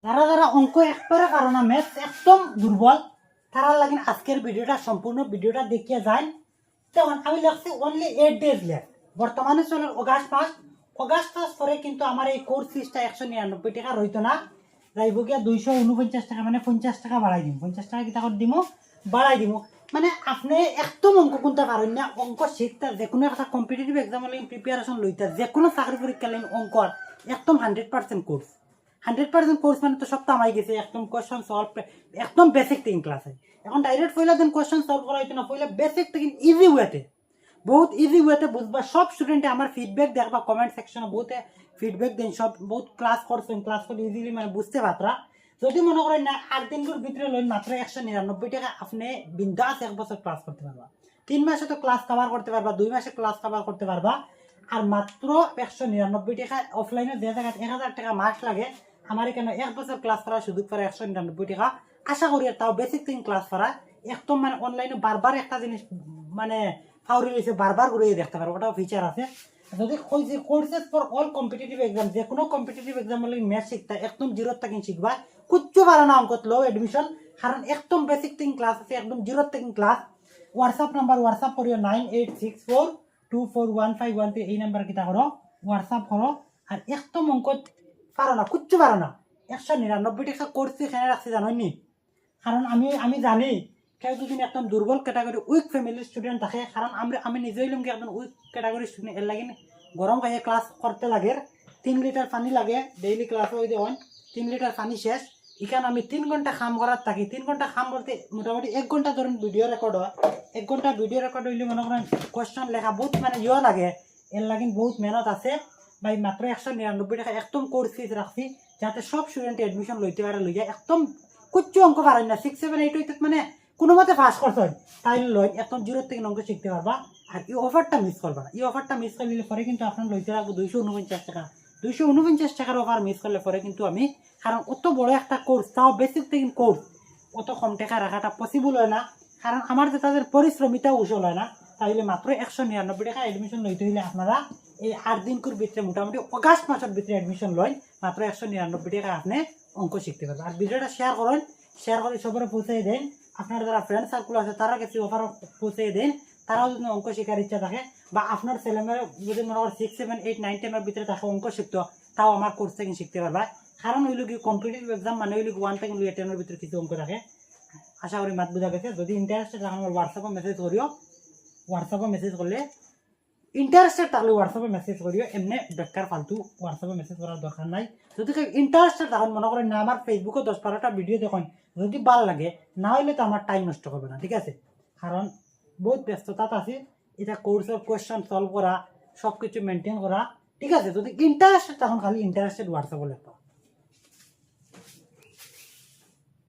যারা যারা অঙ্ক একবারে পারো না, ম্যাথস একদম দুর্বল, তারা লাগিন আজকের ভিডিওটা সম্পূর্ণ ভিডিওটা দেখিয়ে যায়। তখন আমি লাগছি অনলি 8 days লেফট। বর্তমানে চলে অগাস্ট মাস। অগাস্ট মাস পরে কিন্তু আমার এই কোর্স ফিসটা 199 টাকা রইতো না, যাইব গিয়া 249 টাকা, মানে 50 টাকা বাড়াই দিম। 50 টাকা কিতা করে দিমো, বাড়াই দিমো। মানে আপনি একদম অঙ্ক কোনটা পারেন না, অঙ্ক শিখতে যে কোনো একটা কম্পিটিটিভ এক্সাম লাগি প্রিপারেশন লইতে, যে কোনো চাকরি পরীক্ষা লাগি অঙ্কর একদম 100% কোর্স। 100% কোর্স মানে তো সব তামাই গেছে, একদম কোয়েশ্চন সলভ, একদম বেসিক থেকে ক্লাস হয়। এখন ডাইরেক্ট পয়লা দেন কোয়েশ্চন সলভ করা হইতো না, পয়লা বেসিক থেকে ইজি ওয়েতে, বহুত ইজি ওয়েতে বুঝবা। সব স্টুডেন্টে আমার ফিডব্যাক দেখবা কমেন্ট সেকশনে, বহুতে ফিডব্যাক দেন, সব বহুত ক্লাস করছেন, ক্লাস করে ইজিলি মানে বুঝতে পারতরা। যদি মনে করেন না 8 দিনের ভিতরে লইন মাত্র 199 টাকা, আপনি বিন্দাস 1 বছর ক্লাস করতে পারবা। 3 মাসে তো ক্লাস কভার করতে পারবা, 2 মাসে ক্লাস কভার করতে পারবা। আর মাত্র 199 টাকা, অফলাইনে যে জায়গায় 1000 টাকা মাস লাগে, আমার এখানে 1 বছর ক্লাস করার সুযোগ করে 199 টাকা। আশা করি তাও বেসিক থেকে ক্লাস করা একদম মানে অনলাইনে বারবার একটা জিনিস মানে ফাউরি রয়েছে, বারবার ঘুরে দেখতে পারো, ওটাও ফিচার আছে। যদি ওই যে courses for all competitive exam, যে কোনো কম্পিটিটিভ এক্সাম হলে ম্যাথ শিখতে একদম জিরোর থেকে শিখবা, কুচ্ছু পারো না অঙ্কত লো এডমিশন, কারণ একদম বেসিক থেকে ক্লাস আছে, একদম জিরোর থেকে ক্লাস। হোয়াটসঅ্যাপ নাম্বার হোয়াটসঅ্যাপ করিও 9864241513, এই নাম্বার কিতা করো, হোয়াটসঅ্যাপ করো। আর একদম অঙ্কত পারো না, কুচ্ছু পারো না, 199 টাকা কোর্স এখানে রাখছি জানোনি। কারণ আমি জানি কেউ যদি একদম দুর্বল ক্যাটাগরি উইক ফ্যামিলির স্টুডেন্ট থাকে, কারণ আমি নিজেই লুম একদম উইক ক্যাটাগরি স্টুডেন্ট, এর লাগে গরম খাইয়ে ক্লাস করতে লাগে, 3 লিটার পানি লাগে ডেইলি ক্লাস হয়ে দেওয়ান, 3 লিটার পানি শেষ। এখানে আমি 3 ঘন্টা কাম করার থাকি, 3 ঘন্টা কাম করতে মোটামুটি 1 ঘন্টা ধরুন ভিডিও রেকর্ড হয়। 1 ঘন্টা ভিডিও রেকর্ড হইলে মনে করেন কোয়েশ্চন লেখা বহুত মানে লাগে, এর লাগিন বহুত মেহনত আছে ভাই। মাত্র 199 টাকা একদম কোর্স ফিস রাখছি, যাতে সব স্টুডেন্ট এডমিশন লইতে পারে, লইয়া একদম কুচ্ছু অঙ্ক পারেন না, 6, 7, 8 হইতে মানে কোনো মতে পাস করতে তাই লই একদম জিরোর থেকে অঙ্ক শিখতে পারবা। আর এই অফারটা মিস করবা না, এই অফারটা মিস করলে পরে কিন্তু আপনার লইতে রাখবো 249 টাকা। 249 টাকার অফার মিস করলে পরে কিন্তু আমি, কারণ অত বড় একটা কোর্স, তাও বেসিক থেকে কোর্স, অত কম টাকা রাখাটা পসিবল হয় না, কারণ আমার যে তাদের পরিশ্রমিতাও উসল হয় না। তাইলে মাত্র 199 টাকা এডমিশন লইতে হইলে আপনারা এই 8 দিনকুর ভিতরে মোটামুটি অগাস্ট মাসের ভিতরে এডমিশন লয়, মাত্র 199 টাকা আপনি অঙ্ক শিখতে পারবেন। আর ভিডিওটা শেয়ার করেন, শেয়ার করে সবার পৌঁছে দেন, আপনার যারা ফ্রেন্ড সার্কেল আছে তারা কিছু অফার পৌঁছে দেন, তারাও যদি অঙ্ক শেখার ইচ্ছা থাকে, বা আপনার ছেলেমেয়ে যদি মনে করেন 6, 7, 8, 9, 10 ভিতরে থাকে অঙ্ক শিখতো, তাও আমার কোর্স থেকে শিখতে পারবা। কারণ হইল কি কম্পিটিটিভ এক্সাম মানে হইল 1 থেকে 10 ভিতরে কিছু অঙ্ক থাকে। আশা করি মাত বুঝা গেছে। যদি ইন্টারেস্টেড থাকে আমার হোয়াটসঅ্যাপে মেসেজ করিও, হোয়াটসঅ্যাপে মেসেজ করলে ইন্টারেস্টেড থাকলে হোয়াটসঅ্যাপে মেসেজ করিও, এমনি বেকার ফালতু হোয়াটসঅ্যাপে মেসেজ করার দরকার নাই। যদি ইন্টারেস্টেড তখন মনে করেন না, আমার ফেসবুকে 10-12টা ভিডিও দেখুন, যদি ভালো লাগে, না হইলে তো আমার টাইম নষ্ট করবে না, ঠিক আছে? কারণ বহুত ব্যস্ততা আছে, এটা কোর্সের কোয়েশ্চন সলভ করা, সব কিছু মেনটেন করা, ঠিক আছে? যদি ইন্টারেস্টেড তখন খালি ইন্টারেস্টেড হোয়াটসঅ্যাপে লেখো।